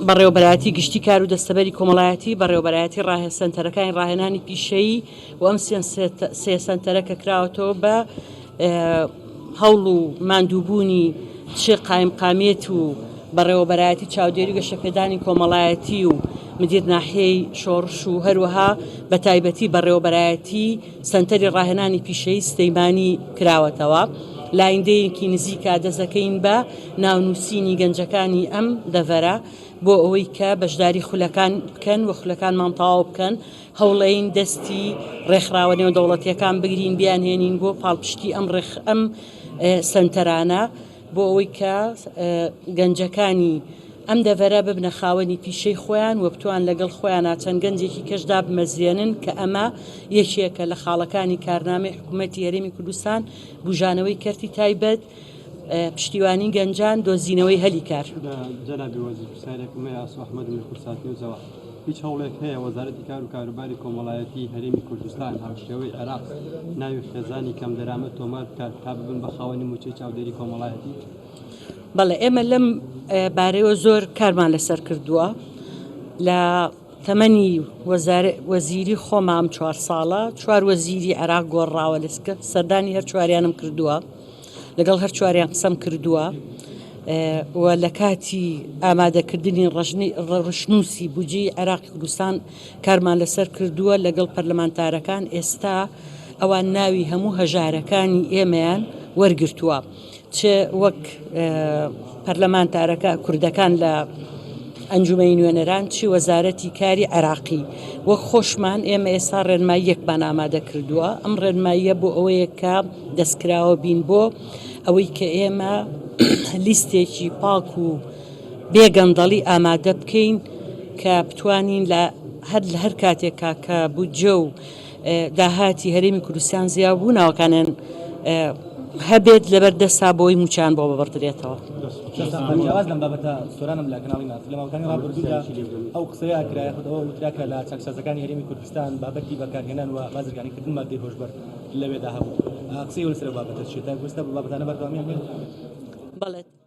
بەڕێوەبەرایەتی گشتی کار و دەستەبەری کۆمەڵایەتی بەڕێوەبەرایەتی سەنتەرەکانی ڕاهێنانی پیشەیی و ئەم سێ سەنتەرە کە کراوەتەوە بە هەوڵ و ماندووبوونی تشێ قایمقامێت و بەڕێوەبەرایەتی چاودێری و گەشەپێدانی کۆمەڵایەتی و مدیر ناحیەی شۆڕش و هەروەها بە تایبەتی بەڕێوەبەرایەتی سەنتەری ڕاهێنانی پیشەیی سلەیمانی کراوەتەوە. لاینندەیەکی نزیکە دەزەکەین بە ناونووسینی گەنجەکانی ئەم دەڤەرە بۆ ئەوەی کە بەشداری خولەکان بکەن و خولەکانمان تەواو بکەن، هەوڵەین دەستی ڕێکخراوە نێودەوڵەتیەکان بگرین بیانهێنین بۆ پاڵپشتی ئەم سەنتەرانە بۆ ئەوەی کە گەنجەکانی ئەم دەڤەرە ببنە خاوەنی پیشەی خۆیان و بتوان لەگەڵ خۆیانە چەند گەنجێکی کەشدا بمەزێنن کە ئەمە یەکێکە لە خاڵەکانی کارنامەی حکوومەتی هەرێمی کوردستان بژانەوەی کەرتی تایبەت، پشتیوانی گەنجان، دۆزینەوەی هەلی کار. جەنابی وەزیر پرسیارێکم هەیە ئاسو ئەحمەد میرخورساتی وزەوە هیچ هەوڵێک هەیە وەزارەتی کار و کاروباری کۆمەڵایەتی هەرێمی کوردستان هاوشێوەی عێراق ناوی خێزانی کەم دەرامەت تۆمار بکات تا ببن بە خاوەنی موچەی چاودێری کۆمەڵایەتی؟ بەڵێ ئێمە لەم بارەیەوە زۆر کارمان لەسەر کردووە. لە تەمەنی وەزیری خۆمام 4 ساڵە 4 وەزیری عێراق گۆڕاوە لەسکە سەردانی هەر چواریانم کردووە، لەگەڵ هەر چواریان قسەم کردووە و لە کاتی ئامادەکردنی ڕشنووسی بودجەی عێراقی کوردستان کارمان لەسەر کردووە لەگەڵ پەرلەمانتارەکان. ئێستا ئەوان ناوی هەموو هەژارەکانی ئێمەیان وەرگرتووە، چه وەک پەرلەمانتارەکە کوردەکان لە ئەنجومەی نوێنەران چی وەزارەتی کاری عێراقی وەک خۆشمان ئێمە ئێستا ڕێنماییەکمان ئامادە کردووە. ئەم ڕێنماییە بۆ ئەوەیە کە دەستکراوە بین بۆ ئەوەی کە ئێمە لیستێکی پاک و بێگەندەڵی ئامادە بکەین کە بتوانین لە هەر کاتێکا کە بودجە و داهاتی هەرێمی کوردستان زیابوو ناوەکانیان هەبێت لەبەردەستا بۆی موچیان بۆ ببڕدرێتەوە. جیاواز لەم بابەتە سۆرانم لە کەناڵی ناس لە ماوەکانی ڕابردوودا ئەو قسەیە کرایە خودەوە وتراکە لە چەکسازەکانی هەرێمی کوردستان بابەتی بەکارهێنان و بازرگانیکردن مادەی هۆشبەر لەوێدا هەبوو. قسەی لەسەر بابەتە چێتە گوێستە بە بابەتانە بەردەوامیان بێت؟ بەڵێ